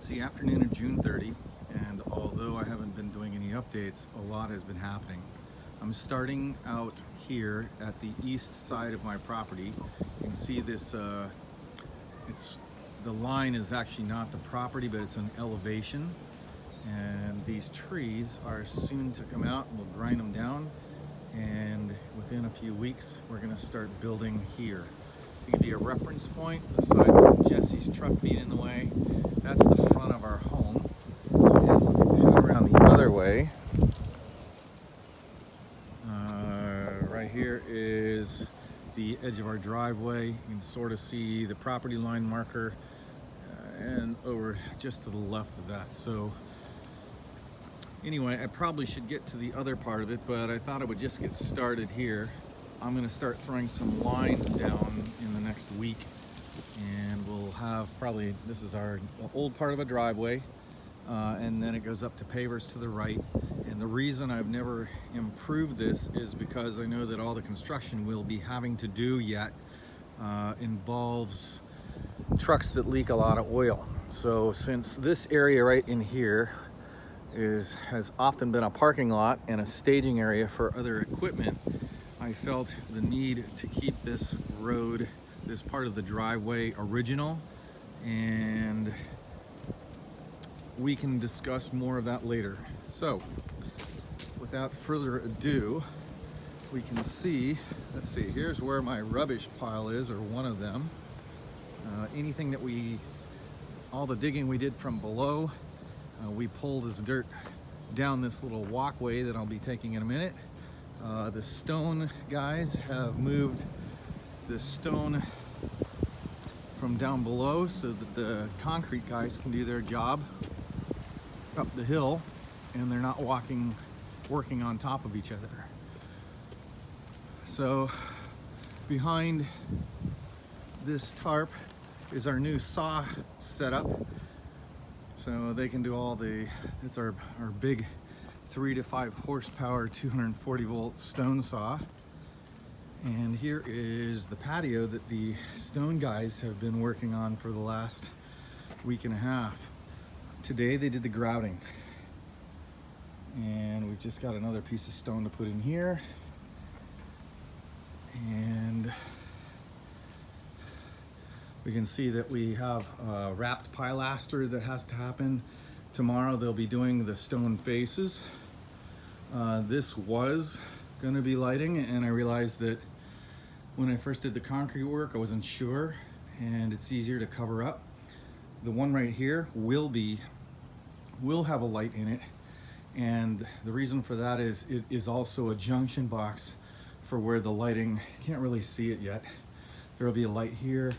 It's the afternoon of June 30, and although I haven't been doing any updates, a lot has been happening. I'm starting out here at the east side of my property. You can see this, the line is actually not the property, but it's an elevation. And these trees are soon to come out, and we'll grind them down. And within a few weeks, we're gonna start building here. To give you a reference point, aside from Jesse's truck being in the way, that's the front of our home. And around the other way, right here is the edge of our driveway. You can sort of see the property line marker and over just to the left of that. So anyway, I probably should get to the other part of it, but I thought I would just get started here. I'm going to start throwing some lines down in the next week, and we'll have probably, this is our old part of a driveway, and then it goes up to pavers to the right. And the reason I've never improved this is because I know that all the construction we'll be having to do yet involves trucks that leak a lot of oil. So since this area right in here has often been a parking lot and a staging area for other equipment, I felt the need to keep this road, this part of the driveway, original, and we can discuss more of that later. So without further ado, we can see, let's see, here's where my rubbish pile is, or one of them. Anything that all the digging we did from below, we pull this dirt down this little walkway that I'll be taking in a minute. The stone guys have moved the stone from down below so that the concrete guys can do their job up the hill, and they're not working on top of each other. So behind this tarp is our new saw setup. So they can do all it's our big 3 to 5 horsepower 240 volt stone saw. And here is the patio that the stone guys have been working on for the last week and a half. Today they did the grouting, and we've just got another piece of stone to put in here. And we can see that we have a wrapped pilaster that has to happen. Tomorrow they'll be doing the stone faces. This was gonna be lighting, and I realized that when I first did the concrete work, I wasn't sure, and it's easier to cover up. The one right here will have a light in it, and the reason for that is it is also a junction box for where the lighting, you can't really see it yet. There will be a light here,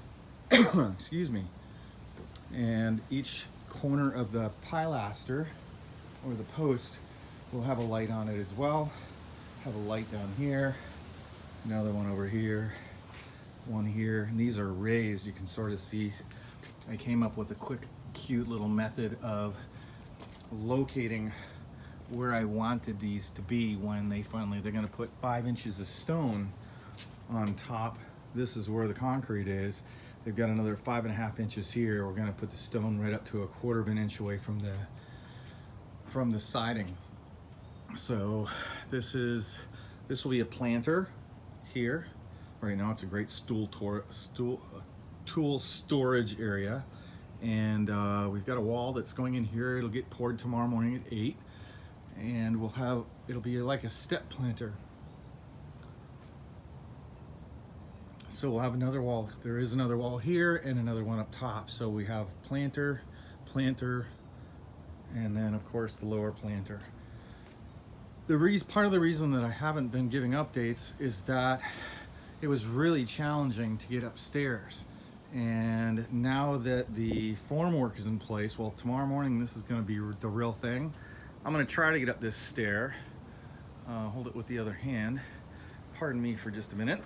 excuse me, and each corner of the pilaster or the post will have a light on it as well. Have a light down here, another one over here, one here, and these are raised. You can sort of see I came up with a quick, cute little method of locating where I wanted these to be when they're gonna put 5 inches of stone on top. This is where the concrete is. They've got another 5.5 inches here. We're gonna put the stone right up to 1/4 of an inch away from the siding. So this will be a planter here. Right now it's a great tool storage area. And we've got a wall that's going in here. It'll get poured tomorrow morning at 8. And it'll be like a step planter. So we'll have another wall. There is another wall here and another one up top. So we have planter, and then of course the lower planter. Part of the reason that I haven't been giving updates is that it was really challenging to get upstairs. And now that the formwork is in place, well, tomorrow morning this is going to be the real thing. I'm going to try to get up this stair. Hold it with the other hand. Pardon me for just a minute.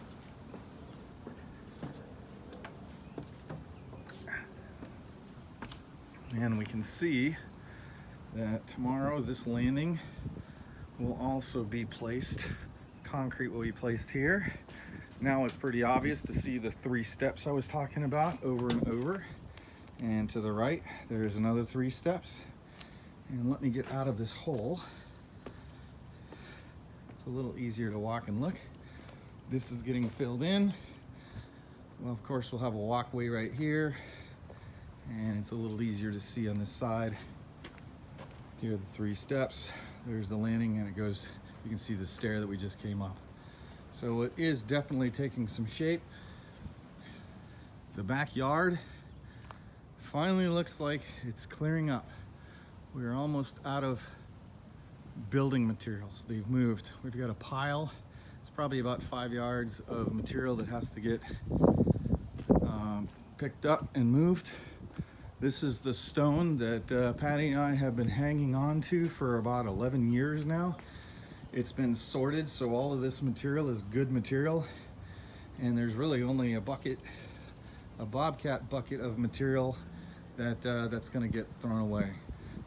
And we can see that tomorrow this landing will also be placed. Concrete will be placed here. Now it's pretty obvious to see the 3 steps I was talking about over and over. And to the right, there's another 3 steps. And let me get out of this hole. It's a little easier to walk and look. This is getting filled in. Well, of course, we'll have a walkway right here. And it's a little easier to see on this side. Here are the 3 steps. There's the landing, and it goes, you can see the stair that we just came up. So it is definitely taking some shape. The backyard finally looks like it's clearing up. We're almost out of building materials. They've moved. We've got a pile. It's probably about 5 yards of material that has to get picked up and moved. This is the stone that Patty and I have been hanging on to for about 11 years now. It's been sorted, so all of this material is good material. And there's really only a bucket, a bobcat bucket of material that's gonna get thrown away.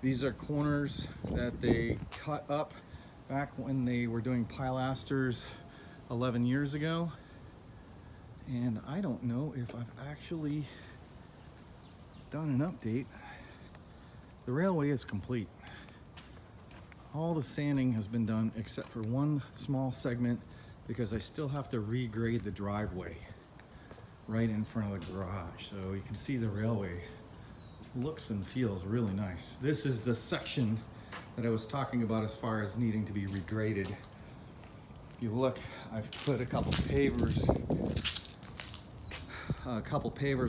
These are corners that they cut up back when they were doing pilasters 11 years ago. And I don't know if I've actually done an update. The railway is complete. All the sanding has been done except for one small segment because I still have to regrade the driveway right in front of the garage. So you can see the railway looks and feels really nice. This is the section that I was talking about as far as needing to be regraded. If you look, I've put a couple pavers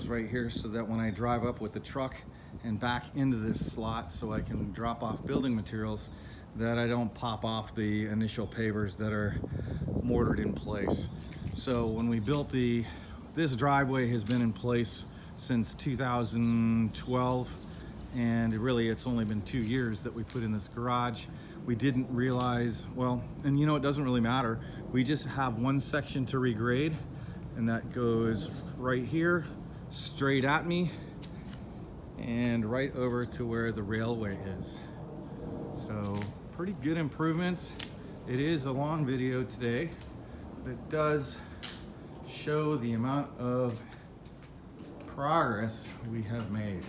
right here so that when I drive up with the truck and back into this slot so I can drop off building materials, that I don't pop off the initial pavers that are mortared in place. So when we built this driveway has been in place since 2012, and really it's only been 2 years that we put in this garage. We didn't realize, well, and you know, it doesn't really matter. We just have one section to regrade, and that goes right here, straight at me, and right over to where the railway is. So pretty good improvements. It is a long video today, but it does show the amount of progress we have made.